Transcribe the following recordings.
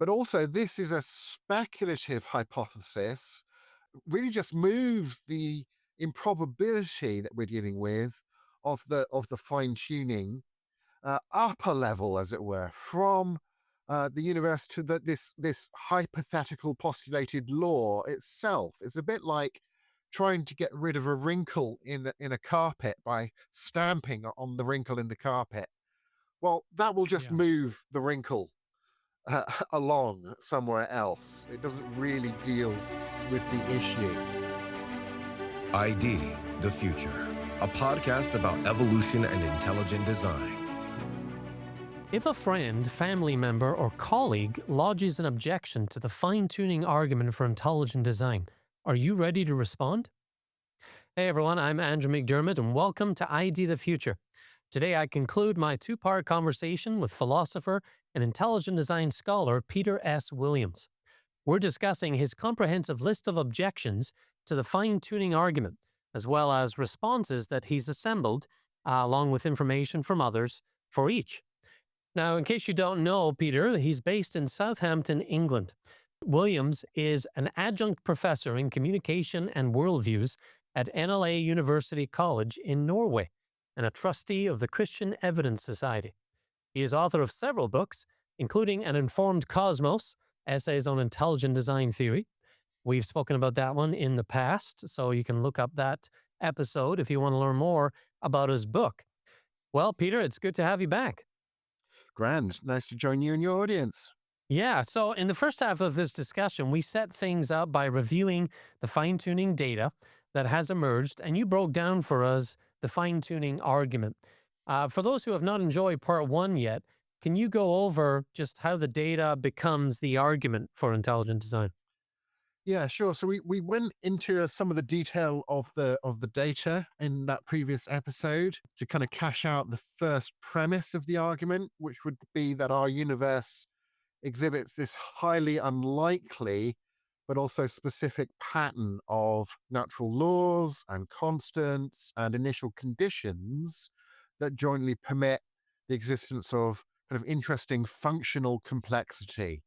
But also, this is a speculative hypothesis, really just moves the improbability that we're dealing with of the fine tuning up a level, as it were, from the universe to this hypothetical postulated law itself. It's a bit like trying to get rid of a wrinkle in a carpet by stamping on the wrinkle in the carpet. Well, that will just Yeah. move the wrinkle along somewhere else. It doesn't really deal with the issue. ID, the Future, a podcast about evolution and intelligent design. If a friend, family member, or colleague lodges an objection to the fine-tuning argument for intelligent design, are you ready to respond? Hey everyone, I'm Andrew McDiarmid and welcome to ID the Future. Today I conclude my two-part conversation with philosopher and intelligent design scholar Peter S. Williams. We're discussing his comprehensive list of objections to the fine-tuning argument, as well as responses that he's assembled, along with information from others for each. Now, in case you don't know Peter, he's based in Southampton, England. Williams is an adjunct professor in communication and worldviews at NLA University College in Norway and a trustee of the Christian Evidence Society. He is author of several books, including An Informed Cosmos, Essays on Intelligent Design Theory. We've spoken about that one in the past, so you can look up that episode if you want to learn more about his book. Well, Peter, it's good to have you back. Grand. Nice to join you and your audience. Yeah, so in the first half of this discussion, we set things up by reviewing the fine-tuning data that has emerged, and you broke down for us the fine-tuning argument. For those who have not enjoyed part one yet, can you go over just how the data becomes the argument for intelligent design? Yeah, sure. So we went into some of the detail of the data in that previous episode to kind of cash out the first premise of the argument, which would be that our universe exhibits this highly unlikely but also specific pattern of natural laws and constants and initial conditions that jointly permit the existence of kind of interesting functional complexity,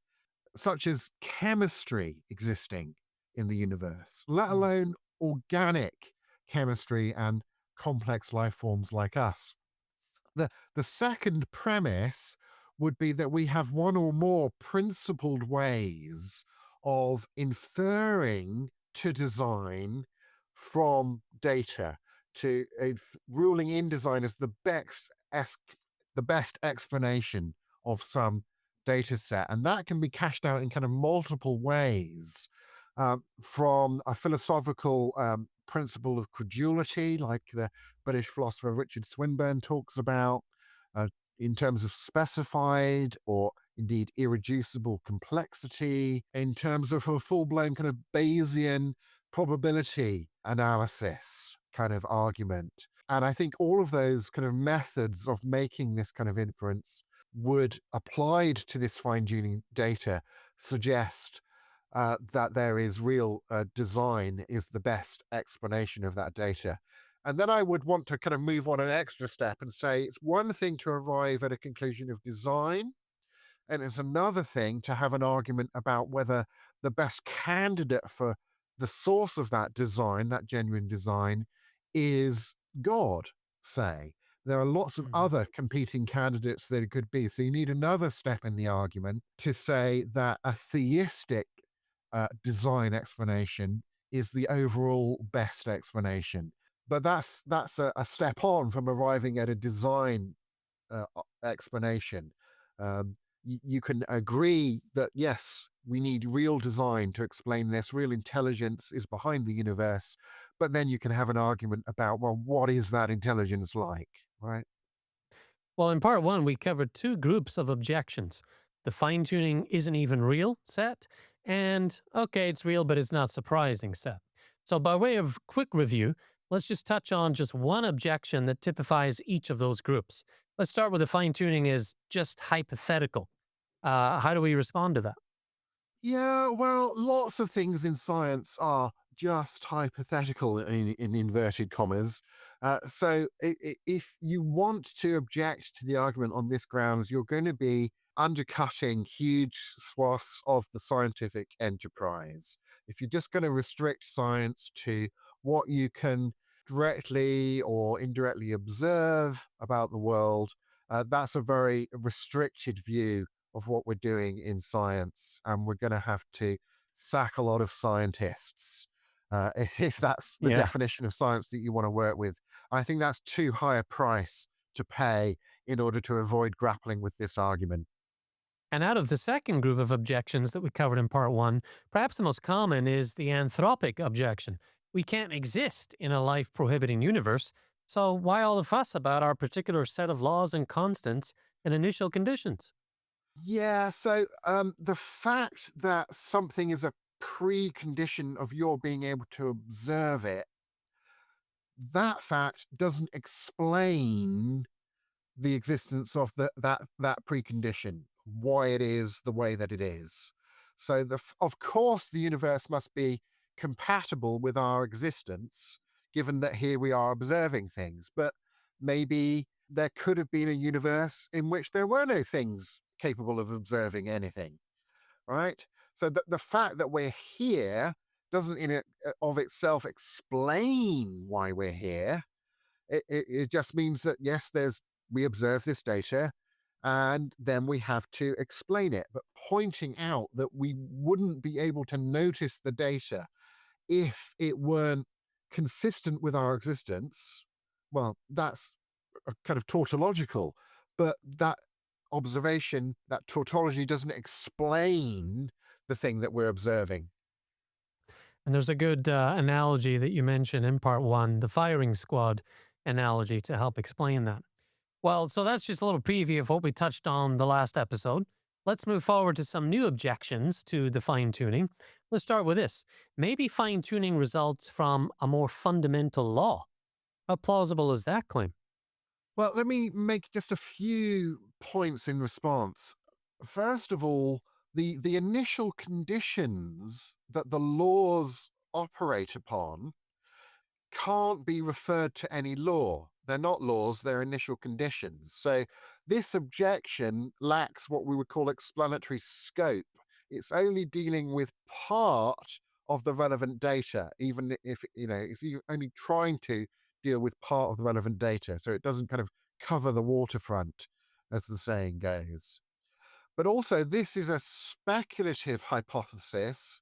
such as chemistry existing in the universe, let alone organic chemistry and complex life forms like us. The second premise would be that we have one or more principled ways of inferring to design from data, to ruling in design as the best explanation of some data set. And that can be cashed out in kind of multiple ways, from a philosophical principle of credulity, like the British philosopher Richard Swinburne talks about, in terms of specified or indeed irreducible complexity, in terms of a full-blown kind of Bayesian probability analysis kind of argument. And I think all of those kind of methods of making this kind of inference would, applied to this fine-tuning data, suggest that there is real design is the best explanation of that data. And then I would want to kind of move on an extra step and say it's one thing to arrive at a conclusion of design, and it's another thing to have an argument about whether the best candidate for the source of that design, that genuine design, is God, say. There are lots of other competing candidates that it could be. So you need another step in the argument to say that a theistic design explanation is the overall best explanation. But that's a step on from arriving at a design explanation. You can agree that, yes, we need real design to explain this, real intelligence is behind the universe, but then you can have an argument about, well, what is that intelligence like, right? Well, in part one, we covered two groups of objections. The fine-tuning isn't even real set, and okay, it's real, but it's not surprising set. So by way of quick review, let's just touch on just one objection that typifies each of those groups. Let's start with the fine-tuning is just hypothetical. How do we respond to that? Yeah, well, lots of things in science are just hypothetical in inverted commas. So if you want to object to the argument on this grounds, you're going to be undercutting huge swaths of the scientific enterprise. If you're just going to restrict science to what you can directly or indirectly observe about the world, that's a very restricted view of what we're doing in science. And we're going to have to sack a lot of scientists. If that's the Yeah. definition of science that you want to work with, I think that's too high a price to pay in order to avoid grappling with this argument. And out of the second group of objections that we covered in part one, perhaps the most common is the anthropic objection. We can't exist in a life prohibiting universe, so why all the fuss about our particular set of laws and constants and initial conditions? Yeah, so the fact that something is a precondition of your being able to observe it, that fact doesn't explain the existence of that precondition, why it is the way that it is. So of course the universe must be compatible with our existence, given that here we are observing things. But maybe there could have been a universe in which there were no things capable of observing anything, right? So the fact that we're here doesn't in it of itself explain why we're here. It just means that yes, we observe this data and then we have to explain it. But pointing out that we wouldn't be able to notice the data if it weren't consistent with our existence, well, that's kind of tautological. But that observation, that tautology doesn't explain the thing that we're observing. And there's a good analogy that you mentioned in part one, the firing squad analogy, to help explain that. Well, so that's just a little preview of what we touched on the last episode. Let's move forward to some new objections to the fine tuning. Let's start with this. Maybe fine tuning results from a more fundamental law. How plausible is that claim? Well, let me make just a few points in response. First of all, the initial conditions that the laws operate upon can't be referred to any law. They're not laws, they're initial conditions. So this objection lacks what we would call explanatory scope. It's only dealing with part of the relevant data, even if you're only trying to deal with part of the relevant data. So it doesn't kind of cover the waterfront, as the saying goes. But also, this is a speculative hypothesis,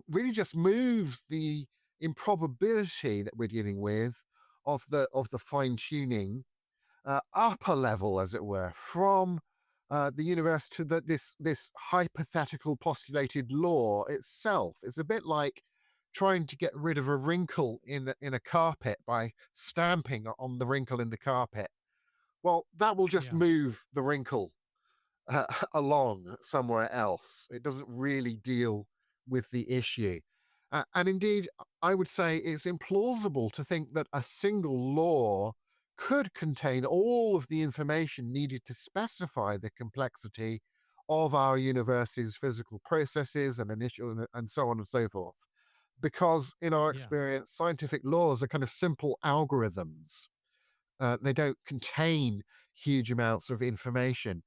really just moves the improbability that we're dealing with of the fine tuning upper level, as it were, from the universe to this hypothetical postulated law itself. It's a bit like trying to get rid of a wrinkle in a carpet by stamping on the wrinkle in the carpet. Well, that will just Yeah. move the wrinkle along somewhere else. It doesn't really deal with the issue. And indeed, I would say it's implausible to think that a single law could contain all of the information needed to specify the complexity of our universe's physical processes and initial and so on and so forth. Because in our Yeah. experience, scientific laws are kind of simple algorithms. They don't contain huge amounts of information.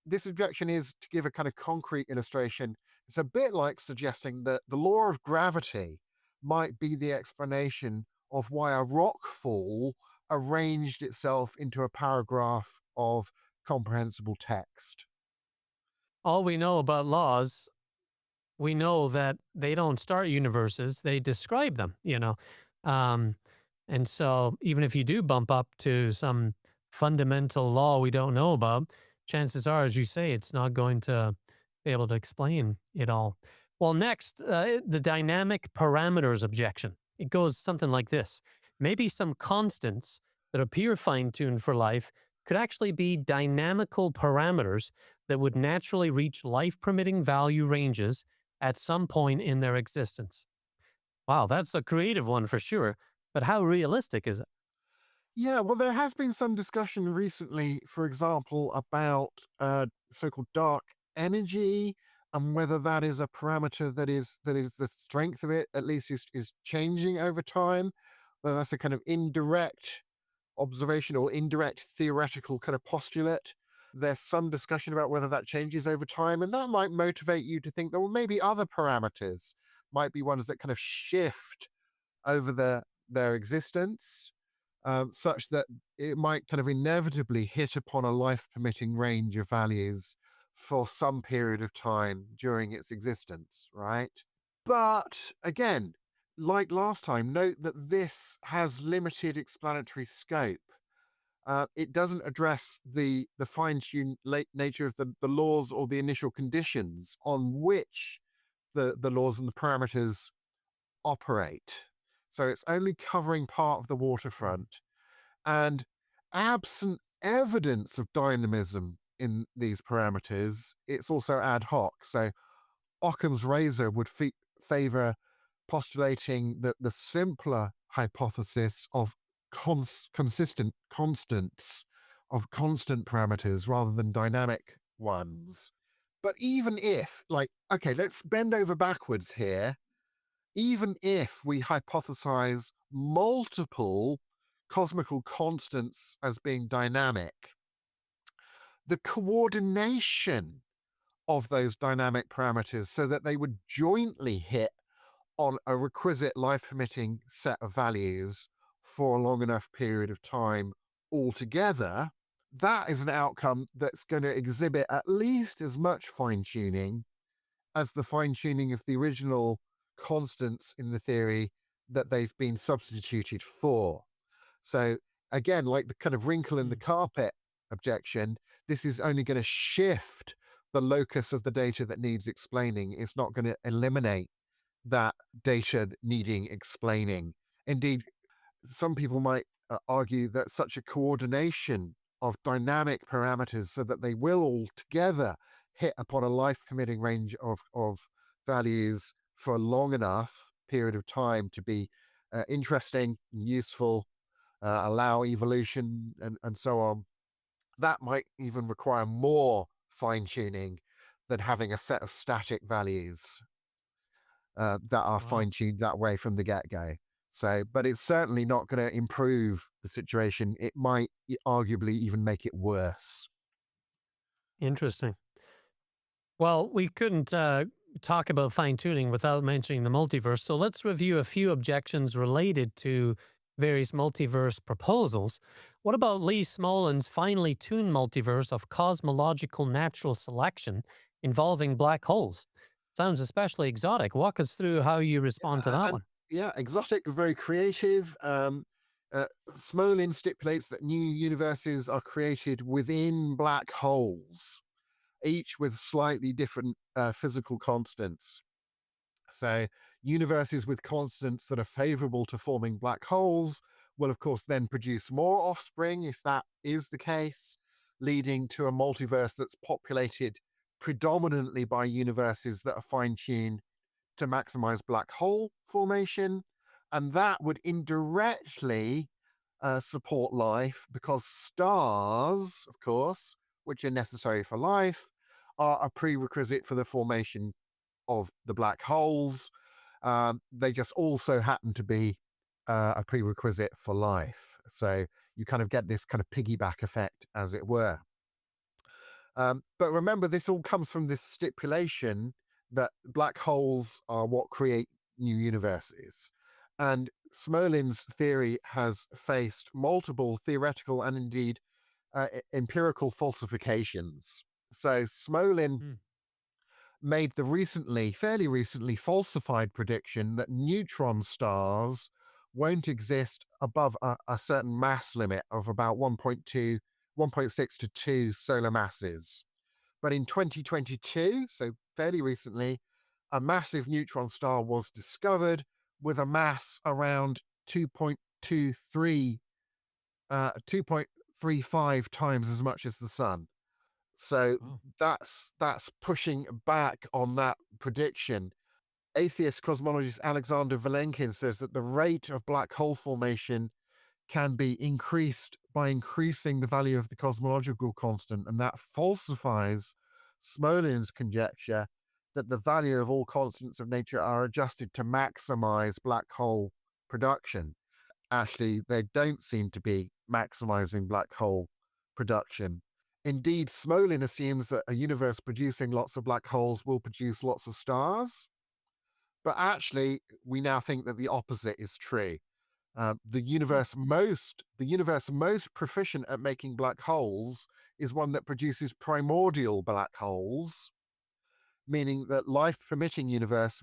This objection is to give a kind of concrete illustration. It's a bit like suggesting that the law of gravity might be the explanation of why a rock fall arranged itself into a paragraph of comprehensible text. All we know about laws, we know that they don't start universes, they describe them. Um, and so even if you do bump up to some fundamental law we don't know about, chances are, as you say, it's not going to be able to explain it all. Well, next, the dynamic parameters objection. It goes something like this. Maybe some constants that appear fine tuned for life could actually be dynamical parameters that would naturally reach life permitting value ranges at some point in their existence. Wow, that's a creative one for sure. But how realistic is it? Yeah, well, there has been some discussion recently, for example, about so-called dark energy and whether that is a parameter that is the strength of it, at least is changing over time. Whether that's a kind of indirect observation or indirect theoretical kind of postulate. There's some discussion about whether that changes over time, and that might motivate you to think that, well, maybe other parameters might be ones that kind of shift over their existence, such that it might kind of inevitably hit upon a life-permitting range of values for some period of time during its existence, right? But again, like last time, note that this has limited explanatory scope. It doesn't address the fine-tuned nature of the laws or the initial conditions on which the laws and the parameters operate. So it's only covering part of the waterfront. And absent evidence of dynamism in these parameters, it's also ad hoc. So Occam's razor would favor postulating that the simpler hypothesis of consistent constants, of constant parameters rather than dynamic ones. But even if, like, okay, let's bend over backwards here. Even if we hypothesize multiple cosmical constants as being dynamic, the coordination of those dynamic parameters so that they would jointly hit on a requisite life-permitting set of values for a long enough period of time altogether, that is an outcome that's going to exhibit at least as much fine-tuning as the fine-tuning of the original constants in the theory that they've been substituted for. So again, like the kind of wrinkle in the carpet objection, this is only going to shift the locus of the data that needs explaining. It's not going to eliminate that data needing explaining. Indeed, some people might argue that such a coordination of dynamic parameters so that they will all together hit upon a life-permitting range of values for a long enough period of time to be interesting, useful, allow evolution, and so on. That might even require more fine-tuning than having a set of static values that are fine-tuned that way from the get-go. So, but it's certainly not going to improve the situation. It might arguably even make it worse. Interesting. Well, we couldn't talk about fine-tuning without mentioning the multiverse, so let's review a few objections related to various multiverse proposals. What about Lee Smolin's finely tuned multiverse of cosmological natural selection involving black holes? Sounds especially exotic. Walk us through how you respond to that one. Yeah, exotic, very creative. Smolin stipulates that new universes are created within black holes, each with slightly different physical constants. So universes with constants that are favorable to forming black holes will, of course, then produce more offspring, if that is the case, leading to a multiverse that's populated predominantly by universes that are fine-tuned to maximize black hole formation. And that would indirectly support life because stars, of course, which are necessary for life, are a prerequisite for the formation of the black holes. They just also happen to be a prerequisite for life. So you kind of get this kind of piggyback effect, as it were. But remember, this all comes from this stipulation that black holes are what create new universes. And Smolin's theory has faced multiple theoretical and indeed empirical falsifications. So Smolin made the fairly recently falsified prediction that neutron stars won't exist above a certain mass limit of about 1.6 to 2 solar masses. But in 2022, so fairly recently, a massive neutron star was discovered with a mass around 2.35 times as much as the sun. So that's pushing back on that prediction. Atheist cosmologist Alexander Vilenkin says that the rate of black hole formation can be increased by increasing the value of the cosmological constant, and that falsifies Smolin's conjecture that the value of all constants of nature are adjusted to maximize black hole production. Actually, they don't seem to be maximizing black hole production. Indeed, Smolin assumes that a universe producing lots of black holes will produce lots of stars. But actually, we now think that the opposite is true. The universe most proficient at making black holes is one that produces primordial black holes, meaning that life-permitting universes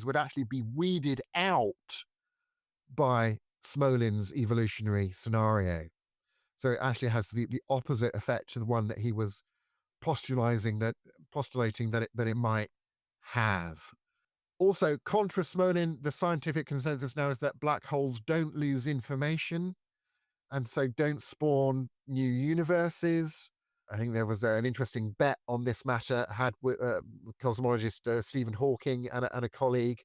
would actually be weeded out by Smolin's evolutionary scenario. So it actually has the opposite effect to the one that he was postulating that it might have. Also, contra Smolin, the scientific consensus now is that black holes don't lose information and so don't spawn new universes. I think there was an interesting bet on this matter had with cosmologist Stephen Hawking and a colleague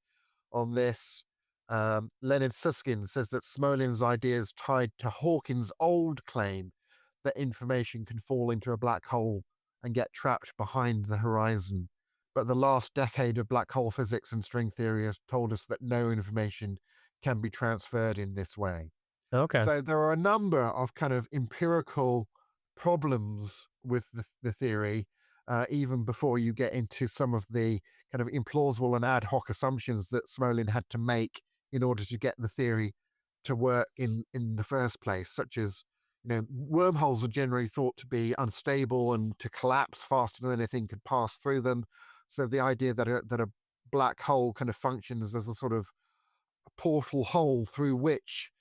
on this. Leonard Susskind says that Smolin's idea is tied to Hawking's old claim that information can fall into a black hole and get trapped behind the horizon. But the last decade of black hole physics and string theory has told us that no information can be transferred in this way. Okay. So there are a number of kind of empirical problems with the theory, even before you get into some of the kind of implausible and ad hoc assumptions that Smolin had to make in order to get the theory to work in the first place, such as, wormholes are generally thought to be unstable and to collapse faster than anything could pass through them. So the idea that a black hole kind of functions as a sort of portal hole through which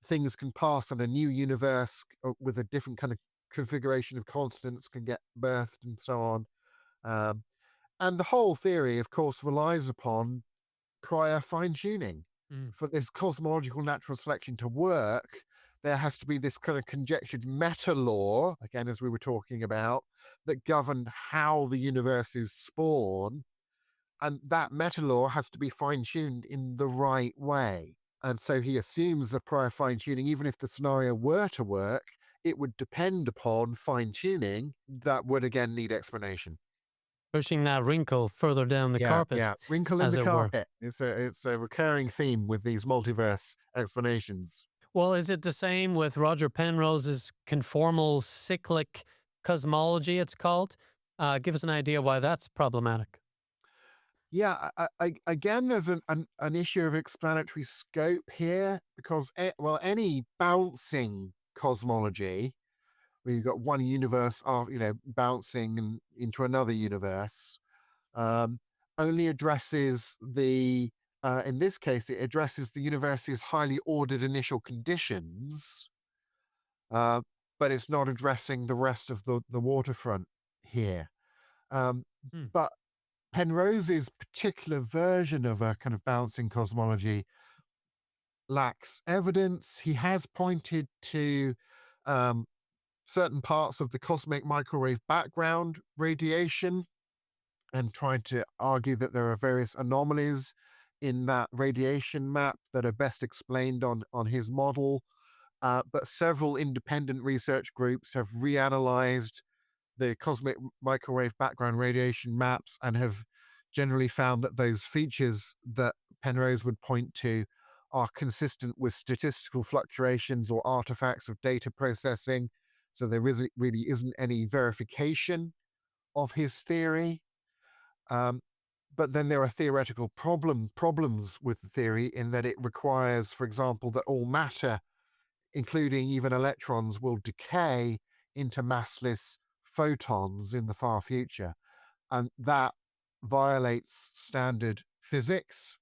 things can pass and a new universe with a different kind of configuration of constants can get birthed and so on. And the whole theory, of course, relies upon prior fine-tuning. For this cosmological natural selection to work, there has to be this kind of conjectured meta-law, again, as we were talking about, that governed how the universes spawn. And that meta-law has to be fine-tuned in the right way. And so he assumes a prior fine-tuning, even if the scenario were to work, it would depend upon fine-tuning that would again need explanation. Pushing that wrinkle further down the carpet. Yeah, wrinkle in as the it were. carpet. It's a recurring theme with these multiverse explanations. Well, is it the same with Roger Penrose's conformal cyclic cosmology, it's called? Give us an idea why that's problematic. Yeah, again, there's an issue of explanatory scope here because, any bouncing cosmology, where you've got one universe bouncing into another universe, only addresses in this case, it addresses the universe's highly ordered initial conditions, but it's not addressing the rest of the waterfront here. But Penrose's particular version of a kind of bouncing cosmology lacks evidence. He has pointed to certain parts of the cosmic microwave background radiation and tried to argue that there are various anomalies in that radiation map that are best explained on his model. But several independent research groups have reanalyzed the cosmic microwave background radiation maps and have generally found that those features that Penrose would point to are consistent with statistical fluctuations or artifacts of data processing. So there really isn't any verification of his theory. But then there are theoretical problems with the theory in that it requires, for example, that all matter, including even electrons, will decay into massless photons in the far future. And that violates standard physics.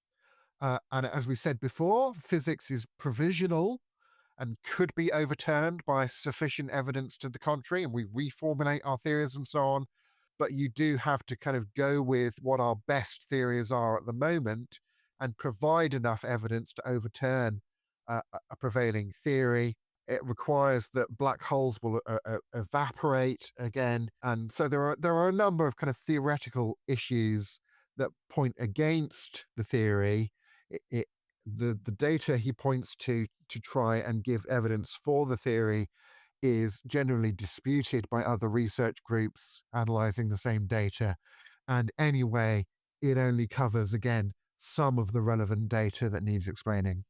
And as we said before, physics is provisional and could be overturned by sufficient evidence to the contrary, and we reformulate our theories and so on. But you do have to kind of go with what our best theories are at the moment and provide enough evidence to overturn a prevailing theory. It requires that black holes will evaporate again. And so there are a number of kind of theoretical issues that point against the theory. The data he points to try and give evidence for the theory is generally disputed by other research groups analyzing the same data. And anyway, it only covers, again, some of the relevant data that needs explaining.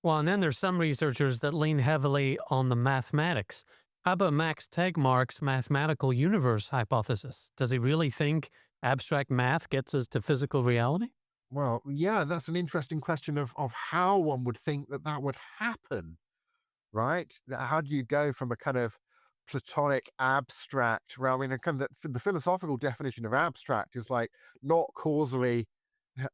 Well, and then there's some researchers that lean heavily on the mathematics. How about Max Tegmark's mathematical universe hypothesis? Does he really think abstract math gets us to physical reality? Well, yeah, that's an interesting question of how one would think that that would happen, right? How do you go from a kind of platonic abstract realm? I mean, kind of the philosophical definition of abstract is like not causally,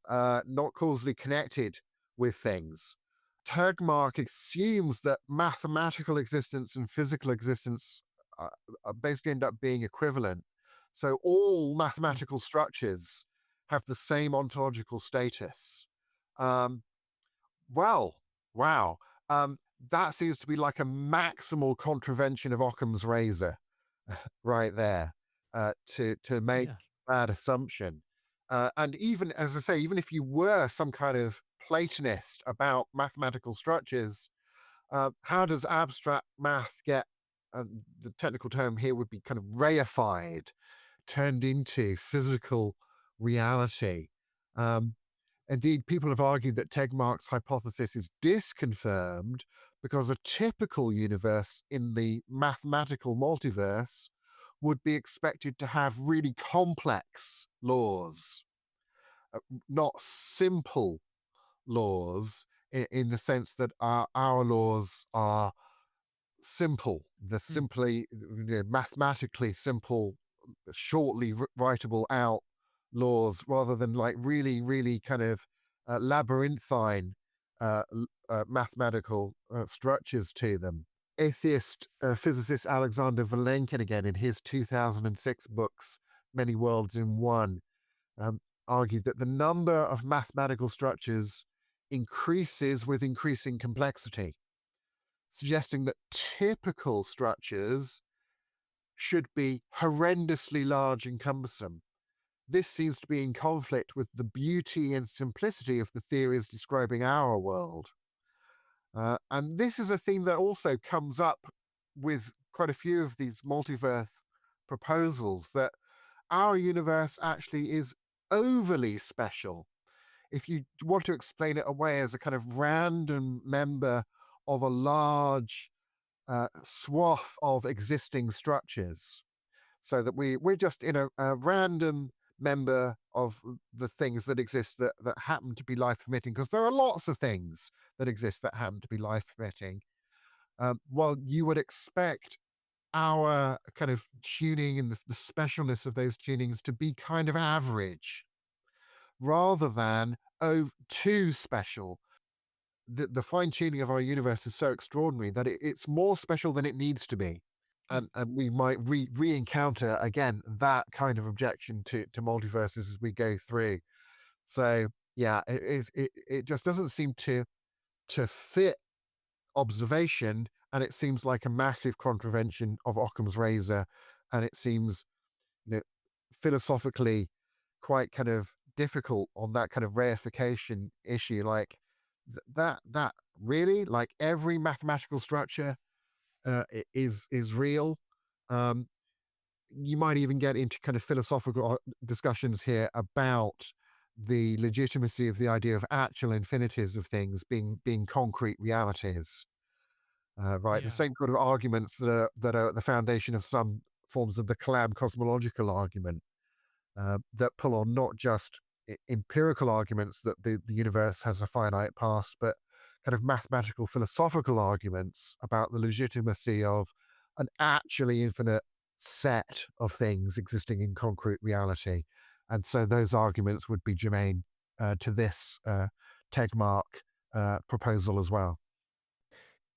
not causally connected with things. Tegmark assumes that mathematical existence and physical existence uh, basically end up being equivalent. So all Mm. mathematical structures have the same ontological status. Um, well, wow. That seems to be like a maximal contravention of Occam's razor, right there, to make Yeah. that assumption. And even as I say, even if you were some kind of Platonist about mathematical structures, how does abstract math get? The technical term here would be kind of reified, turned into physical reality. Um, Indeed, people have argued that Tegmark's hypothesis is disconfirmed because a typical universe in the mathematical multiverse would be expected to have really complex laws, not simple laws in the sense that our laws are simple. They're Mm. simply mathematically simple, shortly writable out laws rather than like really, really kind of labyrinthine mathematical structures to them. Atheist physicist Alexander Vilenkin, again, in his 2006 books, Many Worlds in One, um, argued that the number of mathematical structures increases with increasing complexity, suggesting that typical structures should be horrendously large and cumbersome. This seems to be in conflict with the beauty and simplicity of the theories describing our world. And this is a theme that also comes up with quite a few of these multiverse proposals, that our universe actually is overly special. If you want to explain it away as a kind of random member of a large swath of existing structures, so that we're just in a random member of the things that exist that happen to be life permitting, because there are lots of things that exist that happen to be life permitting. While you would expect our kind of tuning and the specialness of those tunings to be kind of average rather than too special. The fine tuning of our universe is so extraordinary that it's more special than it needs to be. Mm. And we might re-encounter again that kind of objection to multiverses as we go through. So yeah, it just doesn't seem to fit observation, and it seems like a massive contravention of Occam's razor, and it seems, you know, philosophically quite kind of difficult on that kind of reification issue. Like that really, like every mathematical structure is real. Um, you might even get into kind of philosophical discussions here about the legitimacy of the idea of actual infinities of things being concrete realities. Right, the Yeah. same sort of arguments that are at the foundation of some forms of the Kalam cosmological argument, that pull on not just empirical arguments that the universe has a finite past, but kind of mathematical philosophical arguments about the legitimacy of an actually infinite set of things existing in concrete reality. And so those arguments would be germane to this Tegmark proposal as well.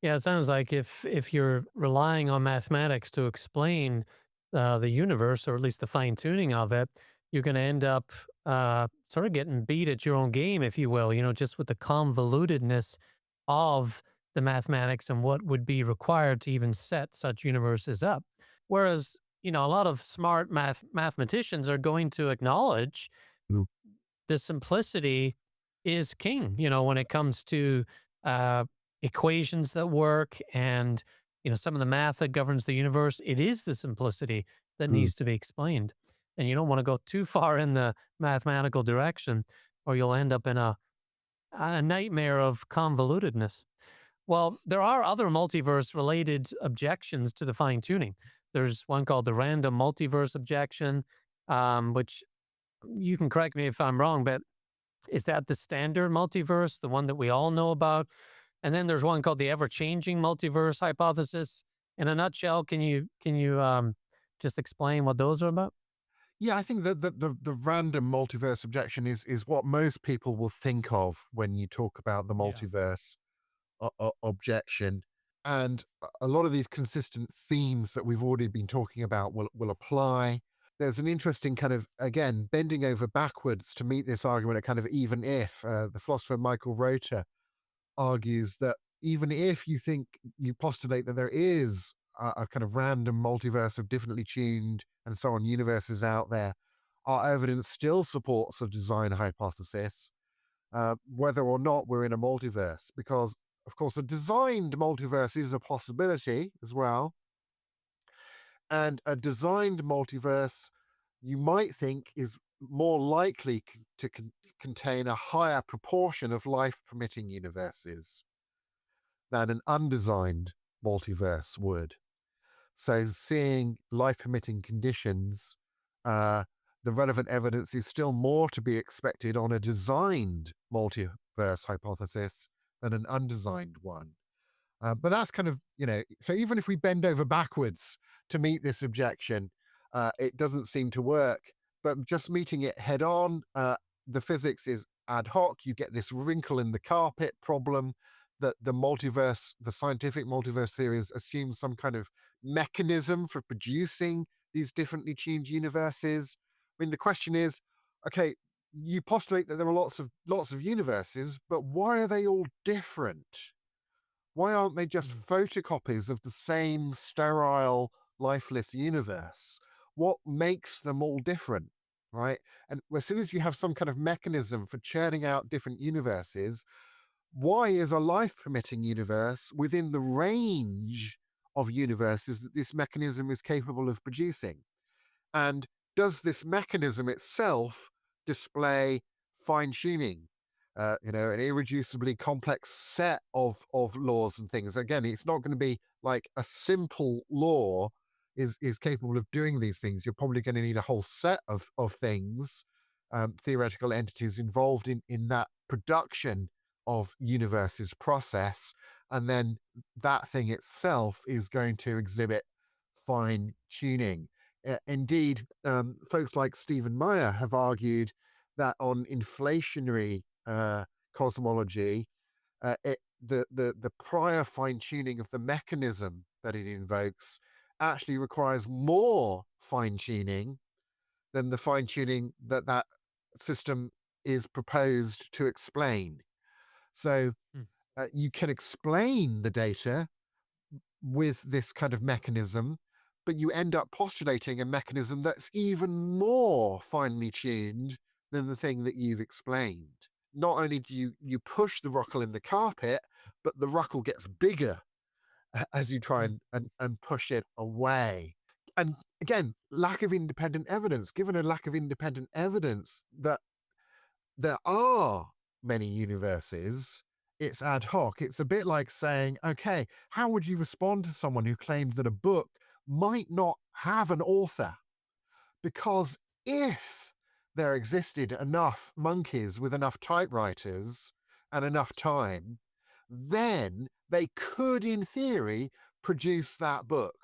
Yeah, it sounds like if you're relying on mathematics to explain the universe, or at least the fine tuning of it, you're going to end up sort of getting beat at your own game, if you will. Just with the convolutedness of the mathematics and what would be required to even set such universes up. Whereas, a lot of smart mathematicians are going to acknowledge Mm. the simplicity is king, when it comes to uh, equations that work and, some of the math that governs the universe. It is the simplicity that Mm. needs to be explained. And you don't want to go too far in the mathematical direction or you'll end up in a nightmare of convolutedness. Well, there are other multiverse related objections to the fine tuning. There's one called the random multiverse objection, which you can correct me if I'm wrong, but is that the standard multiverse, the one that we all know about? And then there's one called the ever-changing multiverse hypothesis. In a nutshell, can you just explain what those are about? Yeah, I think that the random multiverse objection is what most people will think of when you talk about the Yeah. multiverse objection. And a lot of these consistent themes that we've already been talking about will apply. There's an interesting kind of, again, bending over backwards to meet this argument, a kind of even if. The philosopher Michael Rota argues that even if you postulate that there is a kind of random multiverse of differently tuned and so on universes out there, our evidence still supports a design hypothesis, whether or not we're in a multiverse, because of course a designed multiverse is a possibility as well. And a designed multiverse, you might think, is more likely to contain a higher proportion of life-permitting universes than an undesigned multiverse would. So seeing life-permitting conditions, the relevant evidence is still more to be expected on a designed multiverse hypothesis than an undesigned one. But that's kind of, so even if we bend over backwards to meet this objection, it doesn't seem to work. But just meeting it head on, the physics is ad hoc. You get this wrinkle in the carpet problem that the scientific multiverse theories assume some kind of mechanism for producing these differently tuned universes. I mean, the question is, okay, you postulate that there are lots of universes, but why are they all different? Why aren't they just photocopies of the same sterile, lifeless universe? What makes them all different, right? And as soon as you have some kind of mechanism for churning out different universes, why is a life-permitting universe within the range of universes that this mechanism is capable of producing? And does this mechanism itself display fine-tuning? An irreducibly complex set of laws and things. Again, it's not going to be like a simple law is capable of doing these things. You're probably going to need a whole set of things, theoretical entities involved in that production of universes process, and then that thing itself is going to exhibit fine tuning. Indeed, folks like Stephen Meyer have argued that on inflationary cosmology, the prior fine tuning of the mechanism that it invokes actually requires more fine tuning than the fine tuning that system is proposed to explain. So you can explain the data with this kind of mechanism, but you end up postulating a mechanism that's even more finely tuned than the thing that you've explained. Not only do you push the ruckle in the carpet, but the ruckle gets bigger as you try and push it away. And again, lack of independent evidence. Given a lack of independent evidence that there are many universes, it's ad hoc. It's a bit like saying, okay, how would you respond to someone who claimed that a book might not have an author? Because if there existed enough monkeys with enough typewriters and enough time, then they could, in theory, produce that book.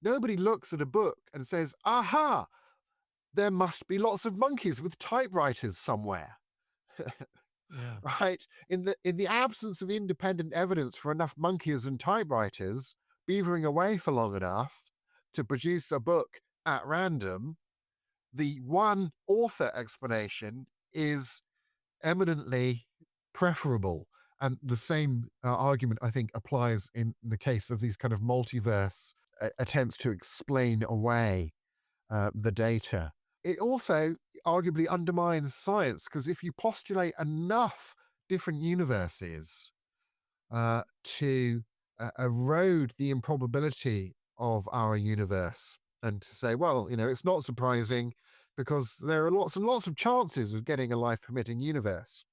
Nobody looks at a book and says, aha, there must be lots of monkeys with typewriters somewhere. Yeah. Right? In the absence of independent evidence for enough monkeys and typewriters beavering away for long enough to produce a book at random, the one author explanation is eminently preferable. And the same argument, I think, applies in the case of these kind of multiverse attempts to explain away the data. It also arguably undermines science, because if you postulate enough different universes to erode the improbability of our universe, and to say, well, it's not surprising because there are lots and lots of chances of getting a life-permitting universe,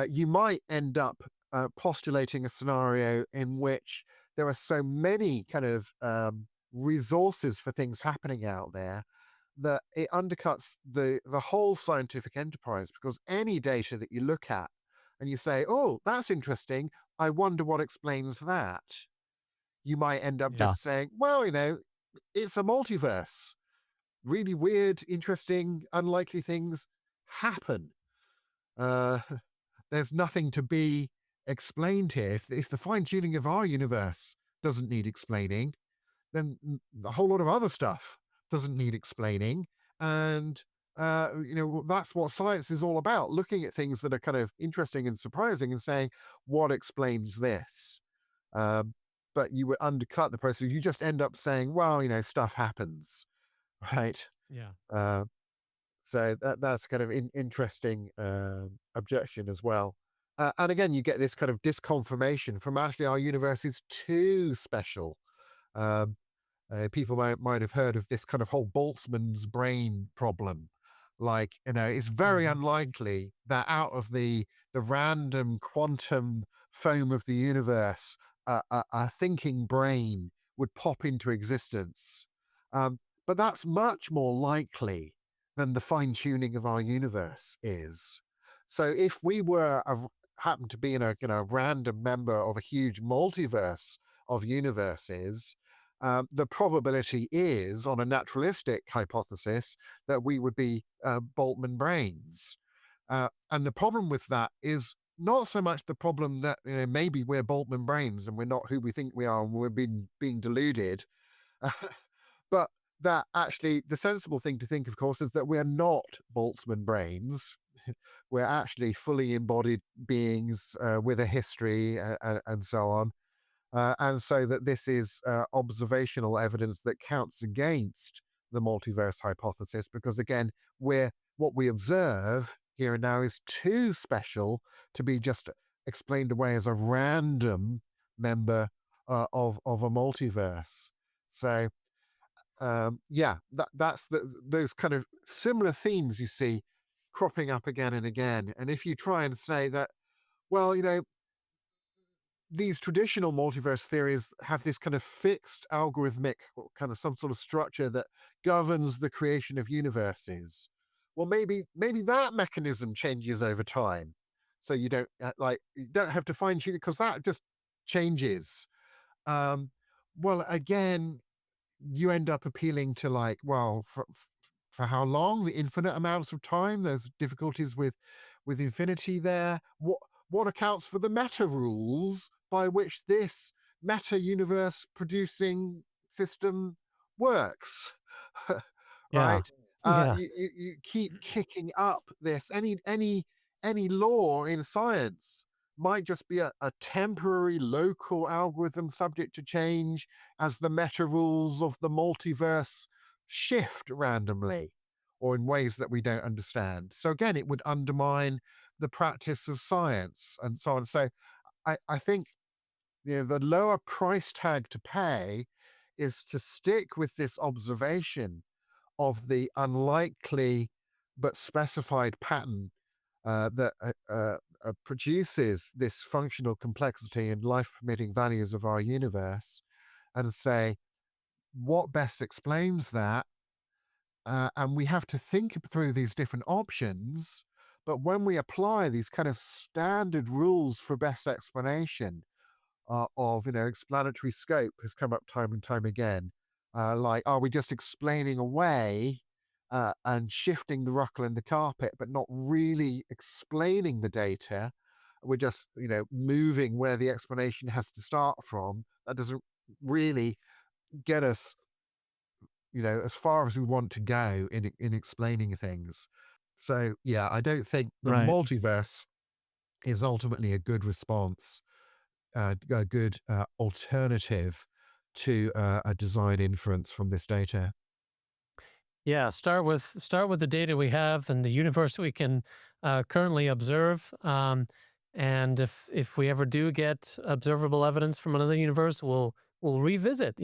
you might end up postulating a scenario in which there are so many kind of resources for things happening out there that it undercuts the whole scientific enterprise, because any data that you look at and you say, oh, that's interesting, I wonder what explains that, you might end up Yeah. just saying, well, it's a multiverse. Really weird, interesting, unlikely things happen. There's nothing to be explained here. If the fine-tuning of our universe doesn't need explaining, then a whole lot of other stuff doesn't need explaining. And that's what science is all about, looking at things that are kind of interesting and surprising and saying, what explains this? But you would undercut the process. You just end up saying, well, stuff happens, right? Yeah. So that's kind of interesting objection as well. And again, you get this kind of disconfirmation from actually our universe is too special. People might have heard of this kind of whole Boltzmann's brain problem. Like, it's very unlikely that out of the random quantum foam of the universe, a thinking brain would pop into existence. But that's much more likely than the fine-tuning of our universe is. So if we were happen to be in a random member of a huge multiverse of universes, the probability is, on a naturalistic hypothesis, that we would be Boltzmann brains. And the problem with that is not so much the problem that maybe we're Boltzmann brains and we're not who we think we are and we're being deluded, but that actually the sensible thing to think, of course, is that we're not Boltzmann brains. We're actually fully embodied beings with a history and so on. And so that this is observational evidence that counts against the multiverse hypothesis, because again, what we observe here and now is too special to be just explained away as a random member of a multiverse. So that's those kind of similar themes you see cropping up again and again. And if you try and say that, well, these traditional multiverse theories have this kind of fixed algorithmic or kind of some sort of structure that governs the creation of universes. Well, maybe that mechanism changes over time, so you don't you don't have to fine tune it because that just changes. Well, again, you end up appealing to for how long? The infinite amounts of time. There's difficulties with infinity there. What accounts for the meta rules by which this meta universe producing system works? Right? Yeah. You keep kicking up this. Any law in science might just be a temporary local algorithm subject to change as the meta rules of the multiverse shift randomly or in ways that we don't understand. So again, it would undermine the practice of science and so on. So I think the lower price tag to pay is to stick with this observation of the unlikely but specified pattern that produces this functional complexity and life-permitting values of our universe, and say, what best explains that? And we have to think through these different options. But when we apply these kind of standard rules for best explanation of, explanatory scope has come up time and time again. Are we just explaining away and shifting the ruckle in the carpet, but not really explaining the data? We're just, moving where the explanation has to start from. That doesn't really get us, as far as we want to go in explaining things. So, yeah, I don't think the Right. multiverse is ultimately a good response, a good alternative to a design inference from this data. Yeah, start with the data we have and the universe we can currently observe. And if we ever do get observable evidence from another universe, we'll revisit.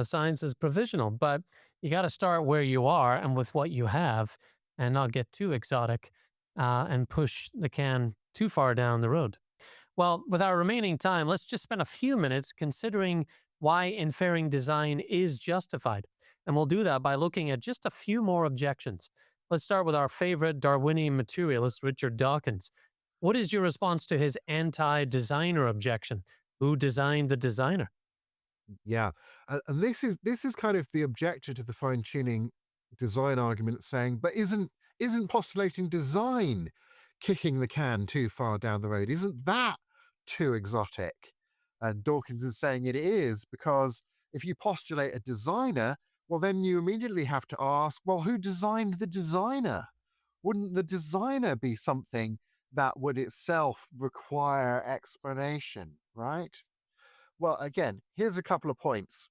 Science is provisional, but you got to start where you are and with what you have, and not get too exotic and push the can too far down the road. Well, with our remaining time, let's just spend a few minutes considering why inferring design is justified. And we'll do that by looking at just a few more objections. Let's start with our favorite Darwinian materialist, Richard Dawkins. What is your response to his anti designer objection? Who designed the designer? Yeah, and this is kind of the objector to the fine tuning design argument, saying, but isn't postulating design kicking the can too far down the road? Isn't that too exotic? And Dawkins is saying it is, because if you postulate a designer, well, then you immediately have to ask, well, who designed the designer? Wouldn't the designer be something that would itself require explanation, right? Well, again, here's a couple of points.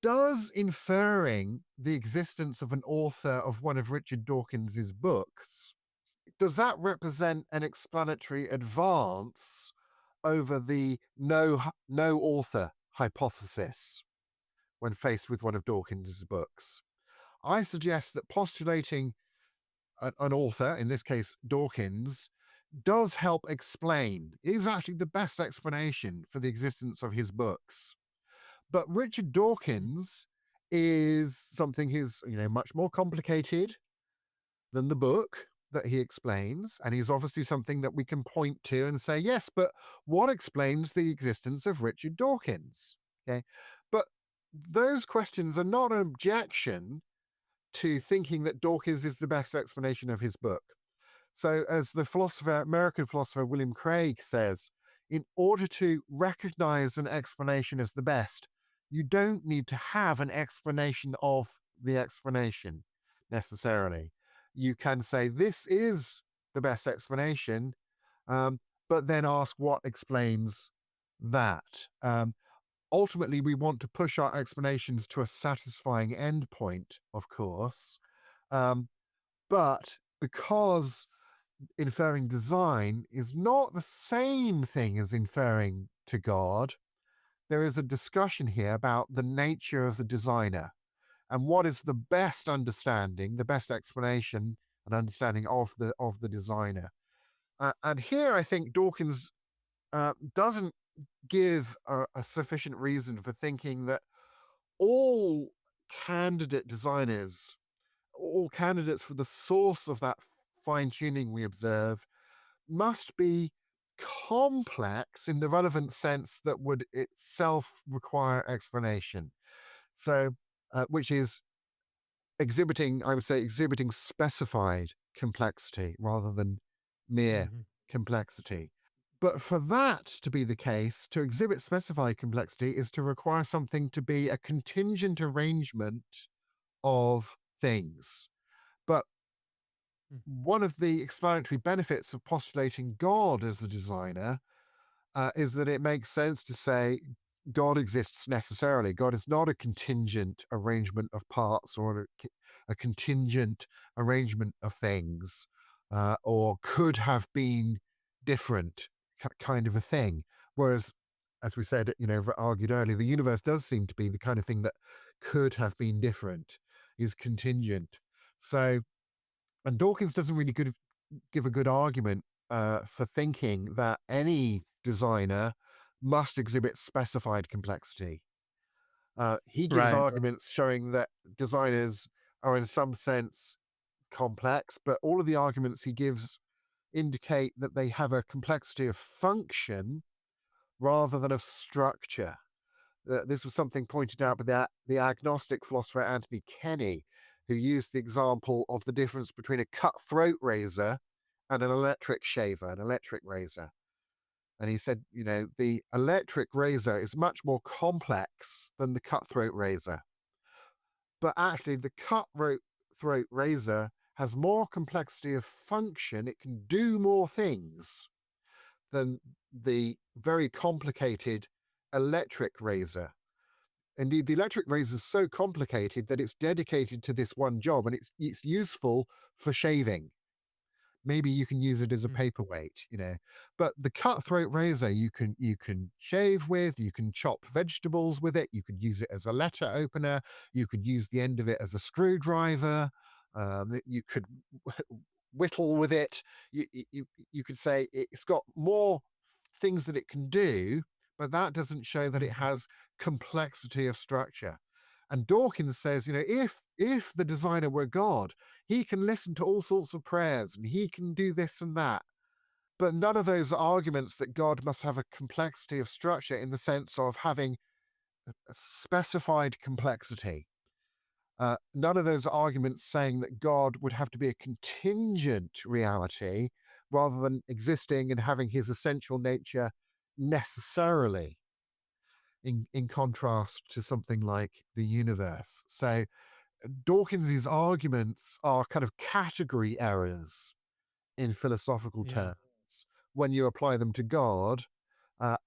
Does inferring the existence of an author of one of Richard Dawkins's books, does that represent an explanatory advance over the no author hypothesis when faced with one of Dawkins's books? I suggest that postulating an author, in this case Dawkins, does help explain, is actually the best explanation for the existence of his books. But Richard Dawkins is something who's, much more complicated than the book that he explains. And he's obviously something that we can point to and say, yes, but what explains the existence of Richard Dawkins? Okay. But those questions are not an objection to thinking that Dawkins is the best explanation of his book. So, as the American philosopher William Craig says, in order to recognize an explanation as the best, you don't need to have an explanation of the explanation necessarily. You can say, this is the best explanation, but then ask what explains that. Ultimately, we want to push our explanations to a satisfying endpoint, of course. But because inferring design is not the same thing as inferring to God, there is a discussion here about the nature of the designer and what is the best understanding, the best explanation and understanding of the designer. And here I think Dawkins doesn't give a sufficient reason for thinking that all candidate designers, all candidates for the source of that fine-tuning we observe, must be complex in the relevant sense that would itself require explanation. So, which is exhibiting specified complexity rather than mere complexity. But for that to be the case, to exhibit specified complexity is to require something to be a contingent arrangement of things. But one of the explanatory benefits of postulating God as a designer is that it makes sense to say God exists necessarily. God is not a contingent arrangement of parts or a contingent arrangement of things, or could have been different kind of a thing. Whereas, as we said, argued earlier, the universe does seem to be the kind of thing that could have been different, is contingent. So, and Dawkins doesn't really give a good argument for thinking that any designer must exhibit specified complexity. He gives arguments showing that designers are in some sense complex, but all of the arguments he gives indicate that they have a complexity of function rather than of structure. This was something pointed out by the agnostic philosopher Anthony Kenny, who used the example of the difference between a cutthroat razor and an electric shaver, an electric razor. And he said, the electric razor is much more complex than the cutthroat razor. But actually, the cutthroat razor has more complexity of function. It can do more things than the very complicated electric razor. Indeed, the electric razor is so complicated that it's dedicated to this one job, and it's useful for shaving. Maybe you can use it as a paperweight, but the cutthroat razor you can shave with, you can chop vegetables with it, you could use it as a letter opener, you could use the end of it as a screwdriver, you could whittle with it. You could say it's got more things that it can do, but that doesn't show that it has complexity of structure. And Dawkins says, if the designer were God, he can listen to all sorts of prayers and he can do this and that. But none of those arguments that God must have a complexity of structure in the sense of having a specified complexity. None of those arguments saying that God would have to be a contingent reality rather than existing and having his essential nature necessarily, in contrast to something like the universe. So Dawkins's arguments are kind of category errors in philosophical Yeah. terms when you apply them to God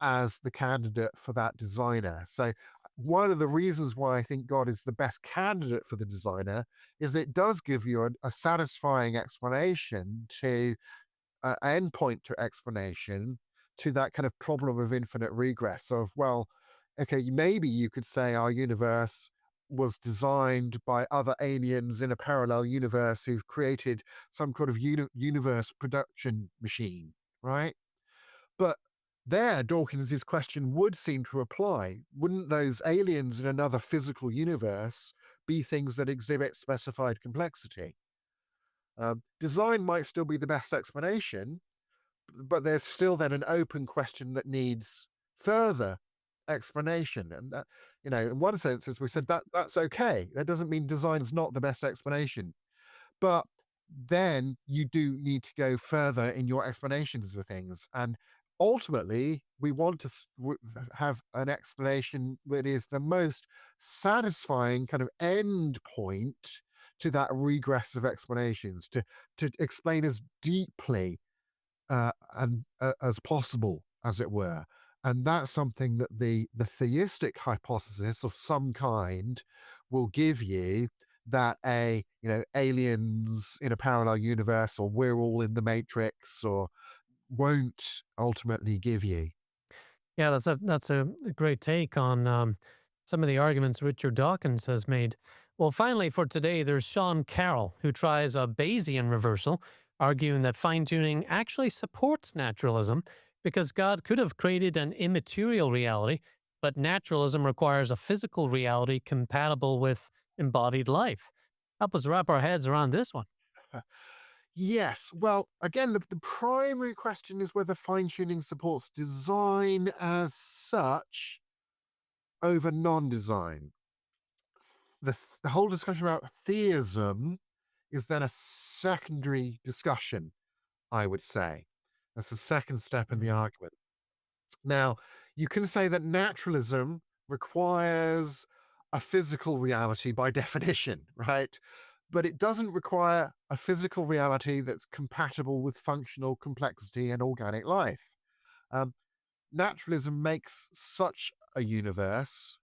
as the candidate for that designer. So one of the reasons why I think God is the best candidate for the designer is it does give you a satisfying explanation to endpoint to explanation to that kind of problem of infinite regress of, well, okay, maybe you could say our universe was designed by other aliens in a parallel universe who've created some kind of universe production machine, right? But there, Dawkins's question would seem to apply. Wouldn't those aliens in another physical universe be things that exhibit specified complexity? Design might still be the best explanation, but there's still then an open question that needs further explanation. And that, in one sense, as we said, that's okay. That doesn't mean design's not the best explanation. But then you do need to go further in your explanations of things. And ultimately, we want to have an explanation that is the most satisfying kind of end point to that regress of explanations, to explain as deeply as possible, as it were. And that's something that the theistic hypothesis of some kind will give you, that aliens in a parallel universe, or we're all in the Matrix, or won't ultimately give you. Yeah, that's a great take on some of the arguments Richard Dawkins has made. Well, finally, for today, there's Sean Carroll, who tries a Bayesian reversal, arguing that fine-tuning actually supports naturalism because God could have created an immaterial reality, but naturalism requires a physical reality compatible with embodied life. Help us wrap our heads around this one. Yes. Well, again, the primary question is whether fine-tuning supports design as such over non-design. The whole discussion about theism is then a secondary discussion, I would say. That's the second step in the argument. Now, you can say that naturalism requires a physical reality by definition, right? But it doesn't require a physical reality that's compatible with functional complexity and organic life. Naturalism makes such a universe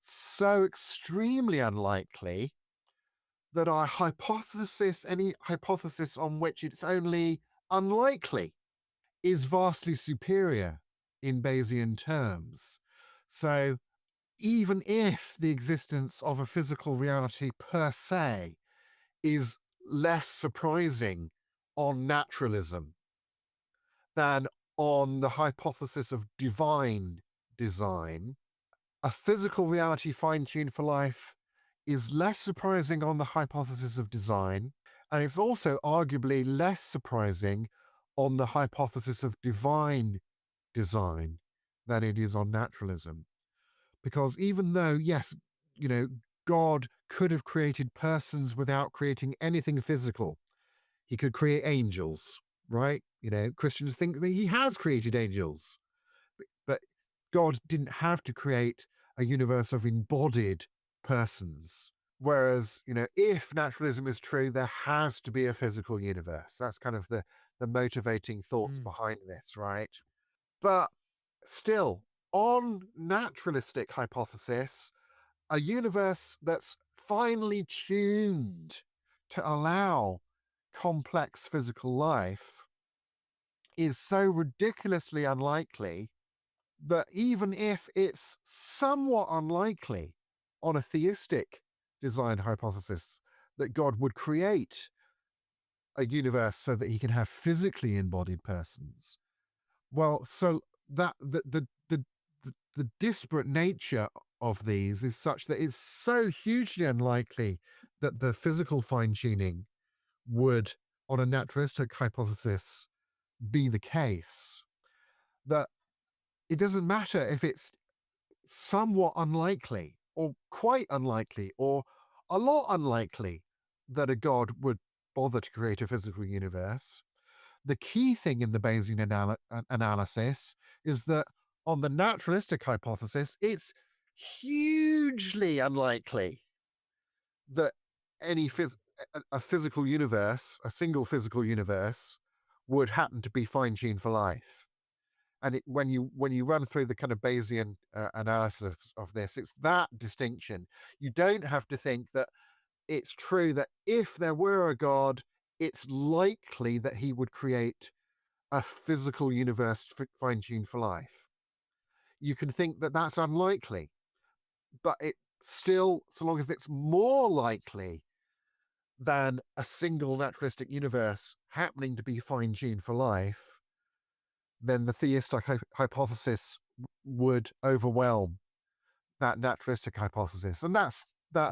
so extremely unlikely that our hypothesis, any hypothesis on which it's only unlikely, is vastly superior in Bayesian terms. So even if the existence of a physical reality per se is less surprising on naturalism than on the hypothesis of divine design, a physical reality fine-tuned for life is less surprising on the hypothesis of design, and it's also arguably less surprising on the hypothesis of divine design than it is on naturalism. Because even though, yes, God could have created persons without creating anything physical, he could create angels, right? Christians think that he has created angels, but God didn't have to create a universe of embodied persons. Whereas, if naturalism is true, there has to be a physical universe. That's kind of the motivating thoughts behind this, right? But still, on naturalistic hypothesis, a universe that's finely tuned to allow complex physical life is so ridiculously unlikely that even if it's somewhat unlikely on a theistic design hypothesis that God would create a universe so that he can have physically embodied persons, well, so that the disparate nature of these is such that it's so hugely unlikely that the physical fine-tuning would, on a naturalistic hypothesis, be the case, that it doesn't matter if it's somewhat unlikely or quite unlikely or a lot unlikely that a god would bother to create a physical universe. The key thing in the Bayesian analysis is that on the naturalistic hypothesis, it's hugely unlikely that a physical universe, a single physical universe, would happen to be fine-tuned for life. And when you run through the kind of Bayesian analysis of this, it's that distinction. You don't have to think that it's true that if there were a god, it's likely that he would create a physical universe fine-tuned for life. You can think that that's unlikely, but it still, so long as it's more likely than a single naturalistic universe happening to be fine-tuned for life, then the theistic hypothesis would overwhelm that naturalistic hypothesis. And that's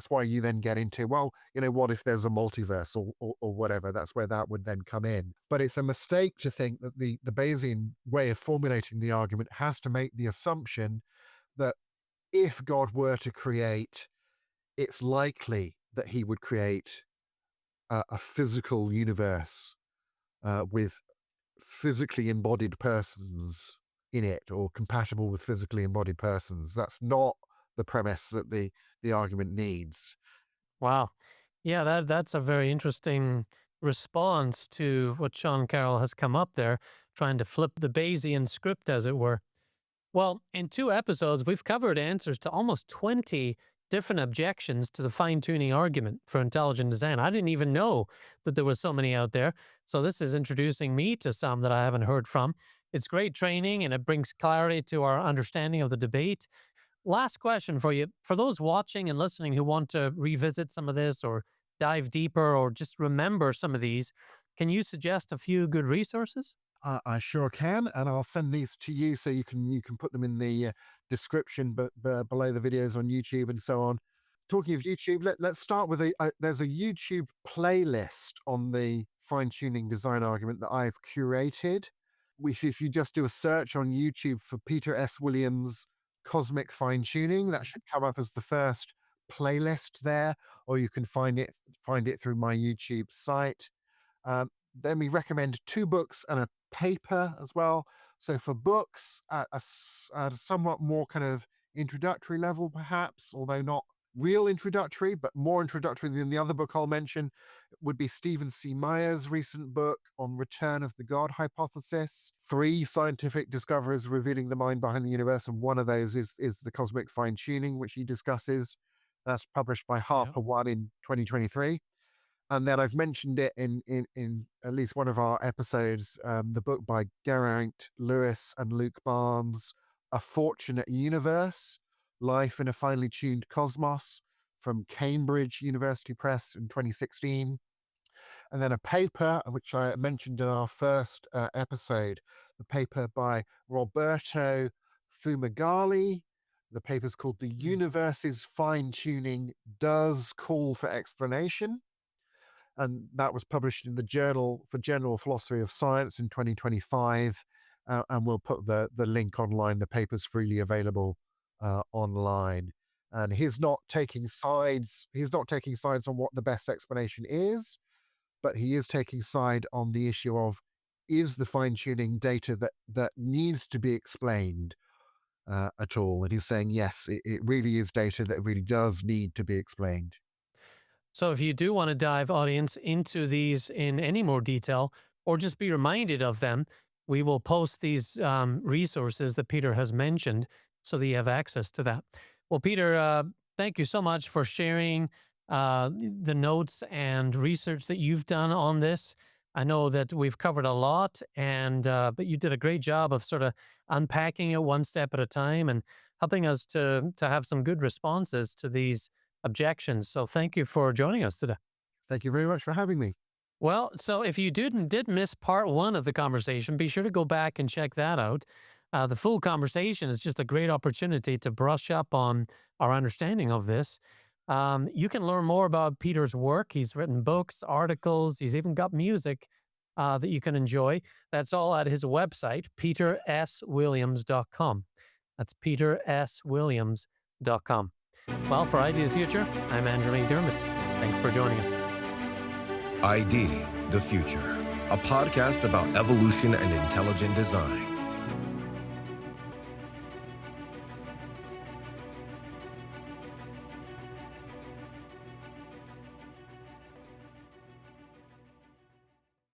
why you then get into, well, what if there's a multiverse or whatever? That's where that would then come in. But it's a mistake to think that the Bayesian way of formulating the argument has to make the assumption that if God were to create, it's likely that he would create a physical universe with physically embodied persons in it, or compatible with physically embodied persons. That's not the premise that the argument needs. Wow. Yeah, that's a very interesting response to what Sean Carroll has come up there, trying to flip the Bayesian script, as it were. Well, in 2 episodes, we've covered answers to almost 20 different objections to the fine-tuning argument for intelligent design. I didn't even know that there were so many out there. So this is introducing me to some that I haven't heard from. It's great training, and it brings clarity to our understanding of the debate. Last question for you. For those watching and listening who want to revisit some of this or dive deeper or just remember some of these, can you suggest a few good resources? I sure can, and I'll send these to you so you can put them in the description, but below the videos on YouTube and so on. Talking of YouTube, let's start with there's a YouTube playlist on the fine-tuning design argument that I've curated. Which, if you just do a search on YouTube for Peter S. Williams Cosmic Fine-Tuning, that should come up as the first playlist there, or you can find it through my YouTube site. Then we recommend 2 books and a paper as well. So for books, at a somewhat more kind of introductory level, perhaps, although not real introductory, but more introductory than the other book I'll mention, would be Stephen C. Meyer's recent book on Return of the God Hypothesis. 3 scientific discoveries revealing the mind behind the universe, and one of those is the cosmic fine-tuning, which he discusses. That's published by Harper One in 2023. And then I've mentioned it in at least one of our episodes, the book by Geraint Lewis and Luke Barnes, A Fortunate Universe, Life in a Finely Tuned Cosmos, from Cambridge University Press in 2016. And then a paper, which I mentioned in our first episode, the paper by Roberto Fumagalli. The paper's called The Universe's Fine-Tuning Does Call for Explanation. And that was published in the Journal for General Philosophy of Science in 2025. And we'll put the link online. The paper's freely available online. And he's not taking sides. He's not taking sides on what the best explanation is, but he is taking side on the issue of, is the fine-tuning data that needs to be explained at all? And he's saying, yes, it really is data that really does need to be explained. So if you do want to dive, audience, into these in any more detail, or just be reminded of them, we will post these resources that Peter has mentioned so that you have access to that. Well, Peter, thank you so much for sharing the notes and research that you've done on this. I know that we've covered a lot, and but you did a great job of sort of unpacking it one step at a time and helping us to have some good responses to these objections. So thank you for joining us today. Thank you very much for having me. Well, so if you did miss part 1 of the conversation, be sure to go back and check that out. The full conversation is just a great opportunity to brush up on our understanding of this. You can learn more about Peter's work. He's written books, articles, he's even got music that you can enjoy. That's all at his website, peterswilliams.com. That's peterswilliams.com. Well, for ID the Future, I'm Andrew McDiarmid. Thanks for joining us. ID the Future, a podcast about evolution and intelligent design.